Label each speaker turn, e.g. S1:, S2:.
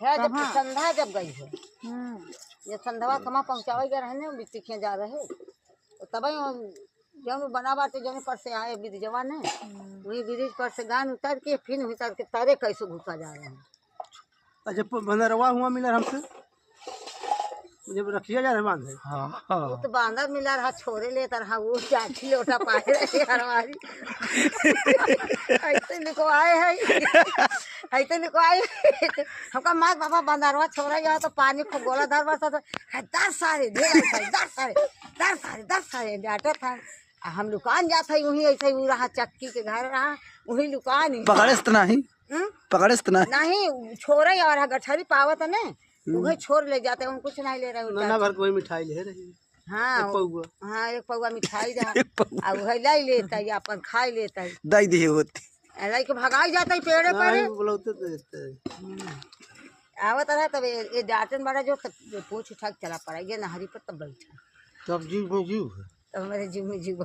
S1: है जब संधा जब गई है ये संधवा कमा पहुँचावे गए रहने बिट्टी खिया जा रहे तो तब जब बना बाटे जौन पर से आए ब्रिज जवान है वही ब्रिज पर से गान उतर के फिर उतर के तारे कैसे घुसा जा रहे हैं।
S2: अच्छा बंदरवा हुआ मिला हमसे मुझे रखिया जा रहा है बांधे।
S1: वो तो बांधर मिला रहा छोरे लेता रहा वो चाची लोटा पाए रहे हरवारी ऐसे लिखवाए है ऐसे लिखवाए हमका माँ बाबा बंदरवा छोरा गया तो पानी को गोला धर बरसा तो 10 सारे 10 सारे डाटा था हम दुकान जाता है वही ऐसे ही रहा चक्की के घर रहा वही दुकान
S3: पकड़े तो नहीं पकड़े तो
S1: नहीं छोरा ही और गठरी पावत है ना वही छोड़ ले जाते हैं कुछ नहीं ले रहे
S2: ना भर कोई मिठाई ले रही।
S1: हाँ हाँ एक पौवा मिठाई रहा वही लाई लेता है अपन खाई लेता है
S3: दाई दी होती
S1: लाई के भगाई जाता है पेड़े पर आवत रहा तब ये डाटन बड़ा जो पूछ उठा के चला पड़ा ये नहरी पर तब बैठा
S2: तब जीव में जीव
S1: तब हमारे जीव में जीव